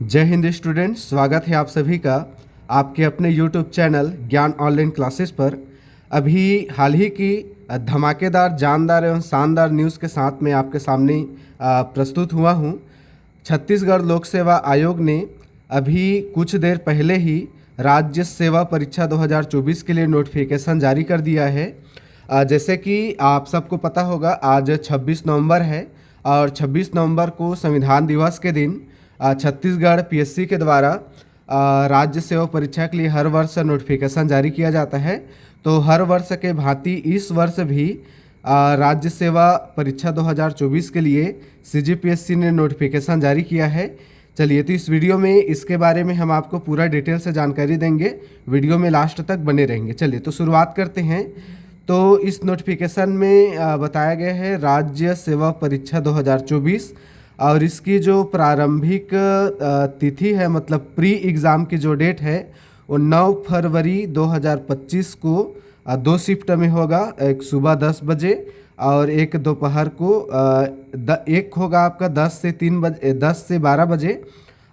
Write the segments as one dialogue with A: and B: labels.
A: जय हिंद स्टूडेंट, स्वागत है आप सभी का आपके अपने यूट्यूब चैनल ज्ञान ऑनलाइन क्लासेस पर। अभी हाल ही की धमाकेदार, जानदार एवं शानदार न्यूज़ के साथ मैं आपके सामने प्रस्तुत हुआ हूं। छत्तीसगढ़ लोक सेवा आयोग ने अभी कुछ देर पहले ही राज्य सेवा परीक्षा 2024 के लिए नोटिफिकेशन जारी कर दिया है। जैसे कि आप सबको पता होगा, आज 26 नवंबर है और 26 नवंबर को संविधान दिवस के दिन छत्तीसगढ़ पीएससी के द्वारा राज्य सेवा परीक्षा के लिए हर वर्ष नोटिफिकेशन जारी किया जाता है। तो हर वर्ष के भांति इस वर्ष भी राज्य सेवा परीक्षा 2024 के लिए सीजीपीएससी ने नोटिफिकेशन जारी किया है। चलिए, तो इस वीडियो में इसके बारे में हम आपको पूरा डिटेल से जानकारी देंगे। वीडियो में लास्ट तक बने रहेंगे। चलिए, तो शुरुआत करते हैं। तो इस नोटिफिकेशन में बताया गया है राज्य सेवा परीक्षा 2024 और इसकी जो प्रारंभिक तिथि है, मतलब प्री एग्ज़ाम की जो डेट है वो 9 फरवरी 2025 को 2 शिफ्ट में होगा। एक सुबह 10 बजे और एक दोपहर को एक होगा आपका 10 से 12 बजे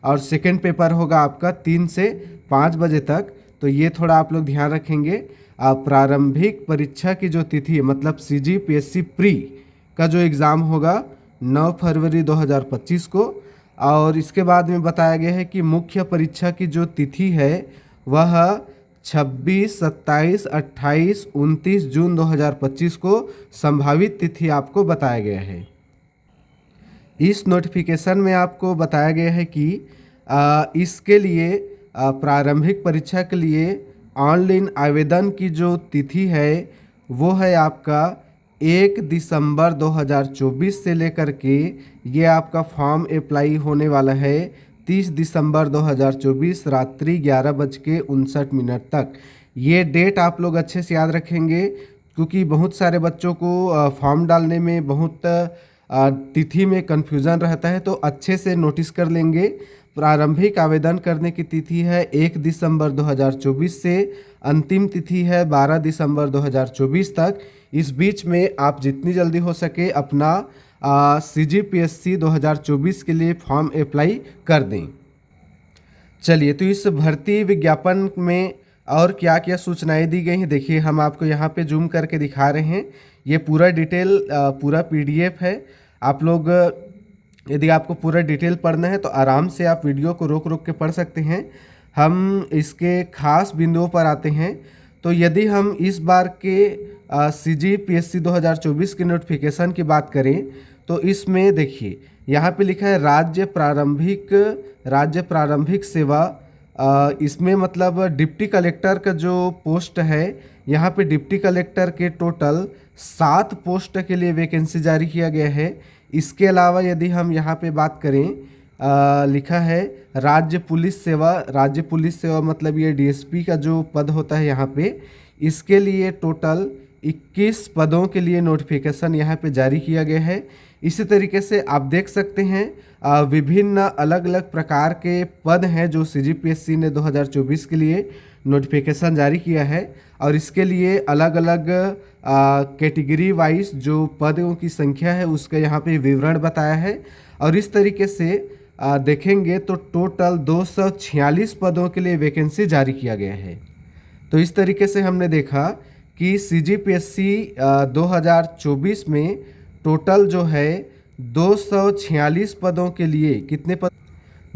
A: और सेकंड पेपर होगा आपका 3 से 5 बजे तक। तो ये थोड़ा आप लोग ध्यान रखेंगे। प्रारंभिक परीक्षा की जो तिथि है, मतलब सीजीपीएससी प्री का जो एग्ज़ाम होगा 9 फरवरी 2025 को, और इसके बाद में बताया गया है कि मुख्य परीक्षा की जो तिथि है वह 26, 27, 28, 29 जून 2025 को संभावित तिथि आपको बताया गया है। इस नोटिफिकेशन में आपको बताया गया है कि इसके लिए प्रारंभिक परीक्षा के लिए ऑनलाइन आवेदन की जो तिथि है वो है आपका 1 दिसंबर 2024 से लेकर के ये आपका फॉर्म अप्लाई होने वाला है 30 दिसंबर 2024 रात्रि 11:59 तक। ये डेट आप लोग अच्छे से याद रखेंगे, क्योंकि बहुत सारे बच्चों को फॉर्म डालने में बहुत तिथि में कन्फ्यूज़न रहता है। तो अच्छे से नोटिस कर लेंगे। प्रारंभिक आवेदन करने की तिथि है 1 दिसंबर 2024 से अंतिम तिथि है 12 दिसंबर 2024 तक। इस बीच में आप जितनी जल्दी हो सके अपना सीजीपीएससी 2024 के लिए फॉर्म अप्लाई कर दें। चलिए, तो इस भर्ती विज्ञापन में और क्या क्या सूचनाएं दी गई हैं, देखिए हम आपको यहाँ पे जूम करके दिखा रहे हैं। ये पूरा डिटेल पूरा पीडीएफ है। आप लोग यदि आपको पूरा डिटेल पढ़ना है तो आराम से आप वीडियो को रोक रोक के पढ़ सकते हैं। हम इसके खास बिंदुओं पर आते हैं। तो यदि हम इस बार के सीजीपीएससी 2024 के नोटिफिकेशन की बात करें तो इसमें देखिए यहाँ पे लिखा है राज्य प्रारंभिक सेवा। इसमें मतलब डिप्टी कलेक्टर का जो पोस्ट है, यहाँ पे डिप्टी कलेक्टर के टोटल 7 पोस्ट के लिए वैकेंसी जारी किया गया है। इसके अलावा यदि हम यहाँ पे बात करें, लिखा है राज्य पुलिस सेवा मतलब ये डीएसपी का जो पद होता है यहाँ पे, इसके लिए टोटल 21 पदों के लिए नोटिफिकेशन यहाँ पे जारी किया गया है। इसी तरीके से आप देख सकते हैं विभिन्न अलग अलग प्रकार के पद हैं जो सीजीपीएससी ने 2024 के लिए नोटिफिकेशन जारी किया है, और इसके लिए अलग अलग कैटेगरी वाइज जो पदों की संख्या है उसका यहाँ पे विवरण बताया है। और इस तरीके से देखेंगे तो टोटल 246 पदों के लिए वैकेंसी जारी किया गया है। तो इस तरीके से हमने देखा कि सीजीपीएससी 2024 में टोटल जो है 246 पदों के लिए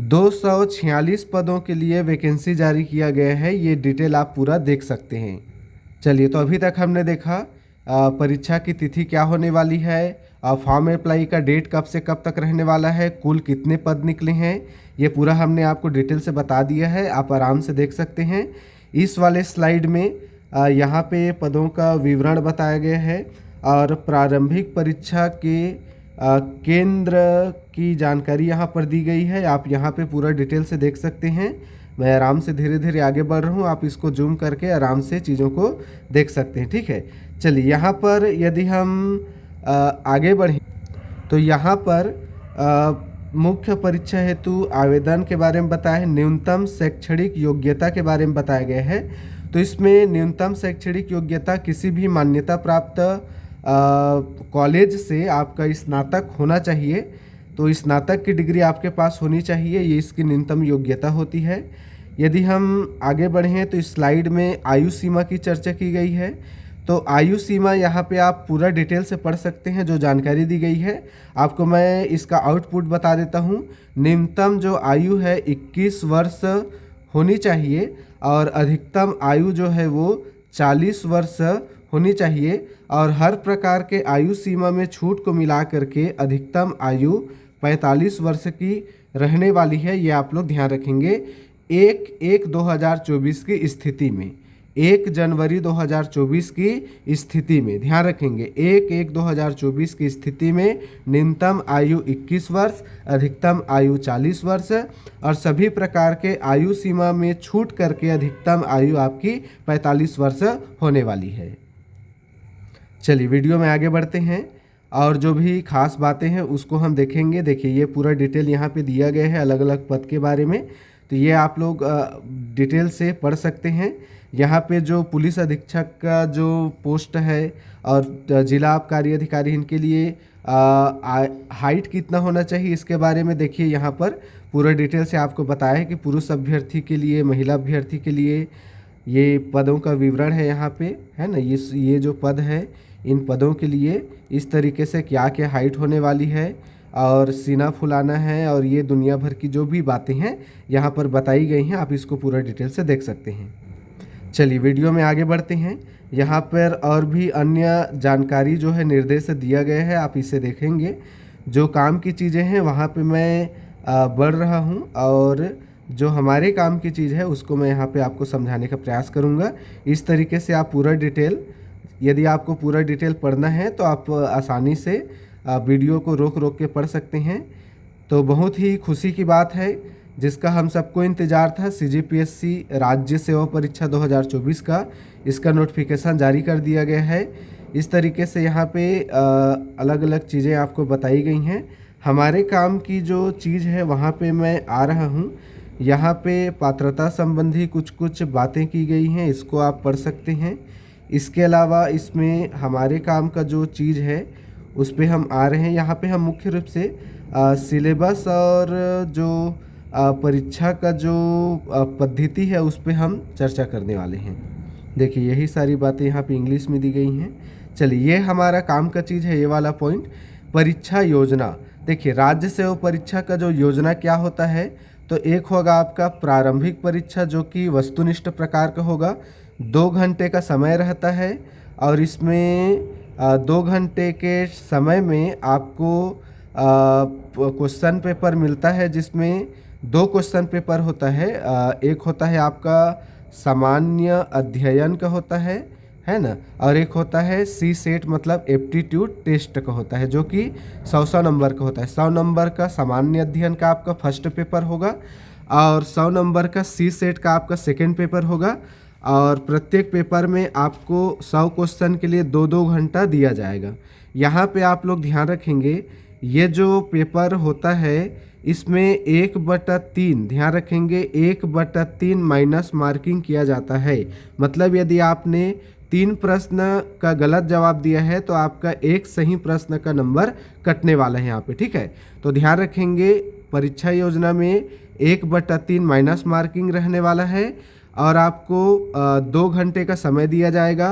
A: 246 पदों के लिए वैकेंसी जारी किया गया है। ये डिटेल आप पूरा देख सकते हैं। चलिए, तो अभी तक हमने देखा परीक्षा की तिथि क्या होने वाली है, फॉर्म अप्लाई का डेट कब से कब तक रहने वाला है, कुल कितने पद निकले हैं, ये पूरा हमने आपको डिटेल से बता दिया है। आप आराम से देख सकते हैं। इस वाले स्लाइड में यहाँ पे पदों का विवरण बताया गया है और प्रारंभिक परीक्षा के केंद्र की जानकारी यहाँ पर दी गई है। आप यहाँ पे पूरा डिटेल से देख सकते हैं। मैं आराम से धीरे धीरे आगे बढ़ रहा हूँ, आप इसको जूम करके आराम से चीज़ों को देख सकते हैं। ठीक है, चलिए यहाँ पर यदि हम आगे बढ़ें तो यहाँ पर मुख्य परीक्षा हेतु आवेदन के बारे में बताया है। न्यूनतम शैक्षणिक योग्यता के बारे में बताया गया है। तो इसमें न्यूनतम शैक्षणिक योग्यता किसी भी मान्यता प्राप्त कॉलेज से आपका स्नातक होना चाहिए। तो स्नातक की डिग्री आपके पास होनी चाहिए, ये इसकी न्यूनतम योग्यता होती है। यदि हम आगे बढ़ें तो इस स्लाइड में आयु सीमा की चर्चा की गई है। तो आयु सीमा यहाँ पे आप पूरा डिटेल से पढ़ सकते हैं जो जानकारी दी गई है। आपको मैं इसका आउटपुट बता देता हूँ। न्यूनतम जो आयु है 21 वर्ष होनी चाहिए और अधिकतम आयु जो है वो 40 वर्ष होनी चाहिए। और हर प्रकार के आयु सीमा में छूट को मिला करके अधिकतम आयु 45 वर्ष की रहने वाली है, ये आप लोग ध्यान रखेंगे। 1/1/2024 की स्थिति में, 1 जनवरी 2024 की स्थिति में ध्यान रखेंगे, 1/1/2024 की स्थिति में न्यूनतम आयु 21 वर्ष, अधिकतम आयु 40 वर्ष और सभी प्रकार के आयु सीमा में छूट करके अधिकतम आयु आपकी 45 वर्ष होने वाली है। चलिए वीडियो में आगे बढ़ते हैं और जो भी खास बातें हैं उसको हम देखेंगे। देखिए ये पूरा डिटेल यहाँ पे दिया गया है अलग अलग पद के बारे में, तो ये आप लोग डिटेल से पढ़ सकते हैं। यहाँ पे जो पुलिस अधीक्षक का जो पोस्ट है और जिला आबकारी अधिकारी, इनके लिए हाइट कितना होना चाहिए इसके बारे में देखिए यहाँ पर पूरा डिटेल से आपको बताया है कि पुरुष अभ्यर्थी के लिए, महिला अभ्यर्थी के लिए ये पदों का विवरण है यहाँ पे, है ना। ये जो पद है इन पदों के लिए इस तरीके से क्या क्या हाइट होने वाली है और सीना फुलाना है और ये दुनिया भर की जो भी बातें हैं यहाँ पर बताई गई हैं, आप इसको पूरा डिटेल से देख सकते हैं। चलिए वीडियो में आगे बढ़ते हैं। यहाँ पर और भी अन्य जानकारी जो है निर्देश दिया गया है, आप इसे देखेंगे। जो काम की चीज़ें हैं वहाँ पे मैं बढ़ रहा हूँ और जो हमारे काम की चीज़ है उसको मैं यहाँ पे आपको समझाने का प्रयास करूँगा। इस तरीके से आप पूरा डिटेल, यदि आपको पूरा डिटेल पढ़ना है तो आप आसानी से वीडियो को रोक रोक के पढ़ सकते हैं। तो बहुत ही खुशी की बात है जिसका हम सबको इंतज़ार था, CGPSC राज्य सेवा परीक्षा 2024 का, इसका नोटिफिकेशन जारी कर दिया गया है। इस तरीके से यहाँ पे अलग अलग चीज़ें आपको बताई गई हैं। हमारे काम की जो चीज़ है वहाँ पे मैं आ रहा हूँ। यहाँ पे पात्रता संबंधी कुछ बातें की गई हैं, इसको आप पढ़ सकते हैं। इसके अलावा इसमें हमारे काम का जो चीज़ है उस पे हम आ रहे हैं। यहाँ पे हम मुख्य रूप से सिलेबस और जो परीक्षा का जो पद्धति है उस पे हम चर्चा करने वाले हैं। देखिए यही सारी बातें यहाँ पे इंग्लिश में दी गई हैं। चलिए ये हमारा काम का चीज़ है, ये वाला पॉइंट। परीक्षा योजना, देखिए राज्य सेवा परीक्षा का जो योजना क्या होता है, तो एक होगा आपका प्रारंभिक परीक्षा जो कि वस्तुनिष्ठ प्रकार का होगा, 2 घंटे का समय रहता है और इसमें 2 घंटे के समय में आपको क्वेश्चन पेपर मिलता है जिसमें 2 क्वेश्चन पेपर होता है। एक होता है आपका सामान्य अध्ययन का होता है ना, और एक होता है CSET मतलब एप्टीट्यूड टेस्ट का होता है जो कि 100 नंबर का होता है। 100 नंबर का सामान्य अध्ययन का आपका फर्स्ट पेपर होगा और 100 नंबर का CSET का आपका सेकेंड पेपर होगा और प्रत्येक पेपर में आपको 100 क्वेश्चन के लिए 2-2 घंटा दिया जाएगा। यहाँ पे आप लोग ध्यान रखेंगे, ये जो पेपर होता है इसमें 1/3 ध्यान रखेंगे, 1/3 माइनस मार्किंग किया जाता है। मतलब यदि आपने 3 प्रश्न का गलत जवाब दिया है तो आपका एक सही प्रश्न का नंबर कटने वाला है यहाँ पे, ठीक है। तो ध्यान रखेंगे परीक्षा योजना में 1/3 माइनस मार्किंग रहने वाला है और आपको 2 घंटे का समय दिया जाएगा।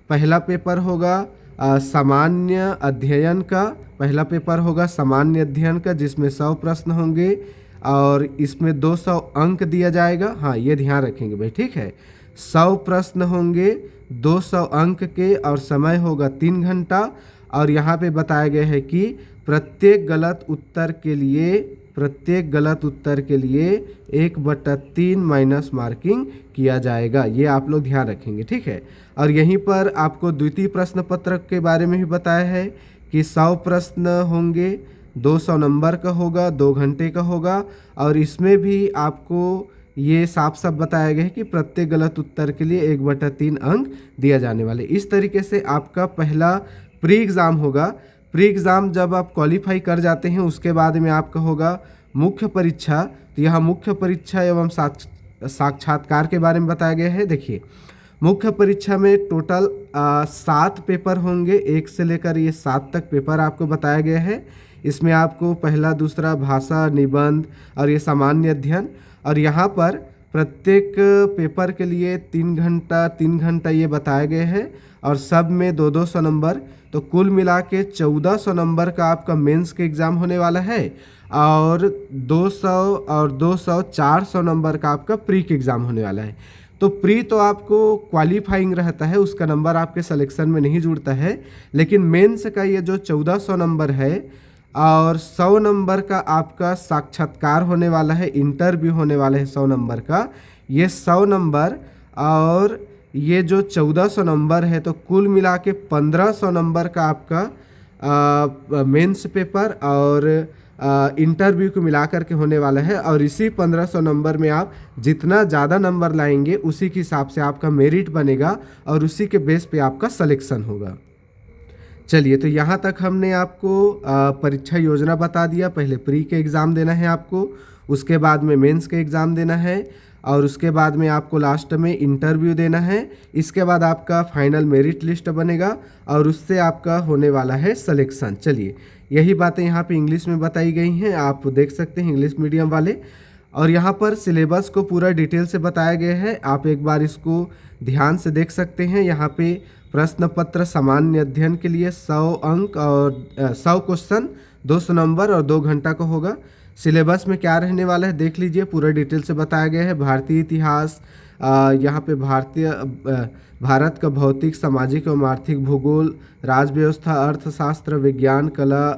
A: पहला पेपर होगा सामान्य अध्ययन का, पहला पेपर होगा सामान्य अध्ययन का जिसमें 100 प्रश्न होंगे और इसमें 200 अंक दिया जाएगा। हाँ ये ध्यान रखेंगे भाई, ठीक है। 100 प्रश्न होंगे 200 अंक के और समय होगा 3 घंटा और यहाँ पे बताया गया है कि प्रत्येक गलत उत्तर के लिए 1/3 माइनस मार्किंग किया जाएगा। ये आप लोग ध्यान रखेंगे, ठीक है। और यहीं पर आपको द्वितीय प्रश्न पत्र के बारे में भी बताया है कि 100 प्रश्न होंगे, 200 नंबर का होगा, 2 घंटे का होगा और इसमें भी आपको ये साफ साफ बताया गया है कि प्रत्येक गलत उत्तर के लिए 1/3 अंक दिया जाने वाले। इस तरीके से आपका पहला प्री एग्ज़ाम होगा। प्री एग्ज़ाम जब आप क्वालिफाई कर जाते हैं उसके बाद में आपका होगा मुख्य परीक्षा। तो यहाँ मुख्य परीक्षा एवं साक्षात्कार के बारे में बताया गया है। देखिए मुख्य परीक्षा में टोटल 7 पेपर होंगे, 1 से लेकर ये 7 तक पेपर आपको बताया गया है। इसमें आपको पहला दूसरा भाषा, निबंध और ये सामान्य अध्ययन, और यहाँ पर प्रत्येक पेपर के लिए 3 घंटा ये बताए गए हैं और सब में 200 नंबर। तो कुल मिला के 1400 नंबर का आपका मेंस के एग्ज़ाम होने वाला है और 200 और 200 400 नंबर का आपका प्री के एग्ज़ाम होने वाला है। तो प्री तो आपको क्वालिफाइंग रहता है, उसका नंबर आपके सिलेक्शन में नहीं जुड़ता है, लेकिन मेंस का ये जो 1400 नंबर है और 100 नंबर का आपका साक्षात्कार होने वाला है, इंटरव्यू होने वाला है 100 नंबर का। ये 100 नंबर और ये जो 1400 नंबर है, तो कुल मिला के 1500 नंबर का आपका मेंस पेपर और इंटरव्यू को मिलाकर के होने वाला है। और इसी 1500 नंबर में आप जितना ज़्यादा नंबर लाएंगे उसी के हिसाब से आपका मेरिट बनेगा और उसी के बेस पे आपका सिलेक्शन होगा। चलिए, तो यहाँ तक हमने आपको परीक्षा योजना बता दिया। पहले प्री के एग्ज़ाम देना है आपको, उसके बाद में मेंस के एग्ज़ाम देना है और उसके बाद में आपको लास्ट में इंटरव्यू देना है। इसके बाद आपका फाइनल मेरिट लिस्ट बनेगा और उससे आपका होने वाला है सिलेक्शन। चलिए, यही बातें यहाँ पे इंग्लिश में बताई गई हैं, आप देख सकते हैं इंग्लिश मीडियम वाले। और यहाँ पर सिलेबस को पूरा डिटेल से बताया गया है, आप एक बार इसको ध्यान से देख सकते हैं। यहाँ पे प्रश्न पत्र सामान्य अध्ययन के लिए 100 अंक और 100 क्वेश्चन, 200 नंबर और 2 घंटा का होगा। सिलेबस में क्या रहने वाला है देख लीजिए, पूरा डिटेल से बताया गया है। भारतीय इतिहास, यहाँ पे भारत का भौतिक, सामाजिक एवं आर्थिक भूगोल, राज व्यवस्था, अर्थशास्त्र, विज्ञान, कला,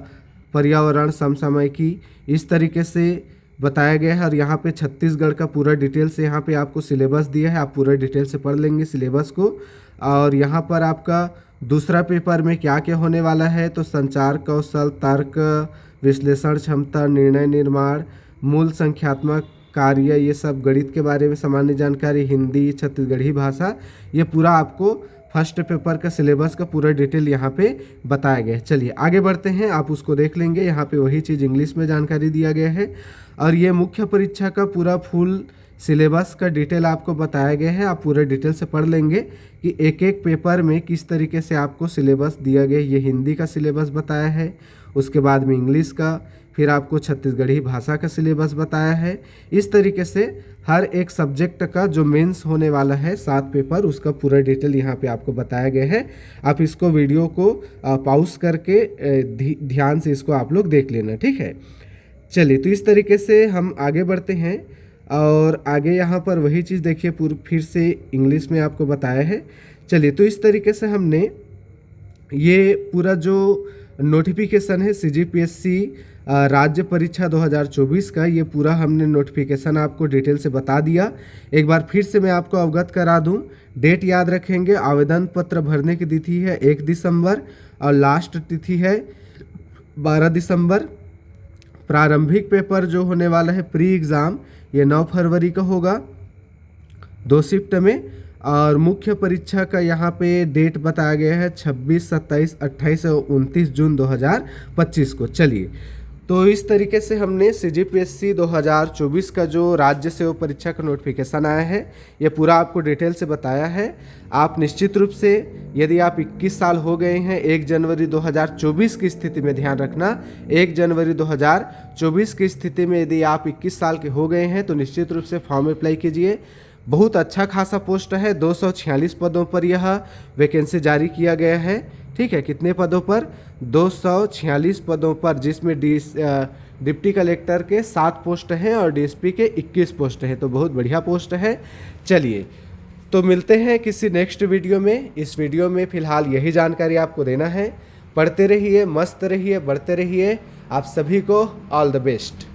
A: पर्यावरण, समसामयिकी, इस तरीके से बताया गया है। और यहाँ पे छत्तीसगढ़ का पूरा डिटेल से यहाँ पे आपको सिलेबस दिया है, आप पूरा डिटेल से पढ़ लेंगे सिलेबस को। और यहाँ पर आपका दूसरा पेपर में क्या क्या होने वाला है, तो संचार कौशल, तर्क, विश्लेषण क्षमता, निर्णय निर्माण, मूल संख्यात्मक कार्य, ये सब, गणित के बारे में सामान्य जानकारी, हिंदी, छत्तीसगढ़ी भाषा, ये पूरा आपको फर्स्ट पेपर का सिलेबस का पूरा डिटेल यहाँ पे बताया गया है। चलिए आगे बढ़ते हैं, आप उसको देख लेंगे। यहाँ पे वही चीज़ इंग्लिश में जानकारी दिया गया है और ये मुख्य परीक्षा का पूरा फुल सिलेबस का डिटेल आपको बताया गया है। आप पूरे डिटेल से पढ़ लेंगे कि एक एक पेपर में किस तरीके से आपको सिलेबस दिया गया है। ये हिंदी का सिलेबस बताया है, उसके बाद में इंग्लिश का, फिर आपको छत्तीसगढ़ी भाषा का सिलेबस बताया है। इस तरीके से हर एक सब्जेक्ट का जो मेंस होने वाला है 7 पेपर, उसका पूरा डिटेल यहाँ पे आपको बताया गया है। आप इसको वीडियो को पॉज करके ध्यान से इसको आप लोग देख लेना, ठीक है। चलिए, तो इस तरीके से हम आगे बढ़ते हैं और आगे यहाँ पर वही चीज़ देखिए फिर से इंग्लिश में आपको बताया है। चलिए, तो इस तरीके से हमने ये पूरा जो नोटिफिकेशन है CGPSC राज्य परीक्षा 2024 का, ये पूरा हमने नोटिफिकेशन आपको डिटेल से बता दिया। एक बार फिर से मैं आपको अवगत करा दूं, डेट याद रखेंगे। आवेदन पत्र भरने की तिथि है 1 दिसंबर और लास्ट तिथि है 12 दिसंबर। प्रारंभिक पेपर जो होने वाला है प्री एग्ज़ाम, ये 9 फरवरी का होगा 2 शिफ्ट में। और मुख्य परीक्षा का यहाँ पे डेट बताया गया है 26, 27, 28 और 29 जून 2025 को। चलिए, तो इस तरीके से हमने CGPSC 2024 का जो राज्य सेवा परीक्षा का नोटिफिकेशन आया है, ये पूरा आपको डिटेल से बताया है। आप निश्चित रूप से, यदि आप 21 साल हो गए हैं, 1 जनवरी 2024 की स्थिति में ध्यान रखना, 1 जनवरी 2024 की स्थिति में यदि आप 21 साल के हो गए हैं तो निश्चित रूप से फॉर्म अप्लाई कीजिए। बहुत अच्छा खासा पोस्ट है, 246 पदों पर यह वैकेंसी जारी किया गया है, ठीक है। कितने पदों पर? 246 पदों पर, जिसमें डिप्टी कलेक्टर के 7 पोस्ट हैं और DSP के 21 पोस्ट हैं, तो बहुत बढ़िया पोस्ट है। चलिए, तो मिलते हैं किसी नेक्स्ट वीडियो में। इस वीडियो में फ़िलहाल यही जानकारी आपको देना है। पढ़ते रहिए, मस्त रहिए, बढ़ते रहिए। आप सभी को ऑल द बेस्ट।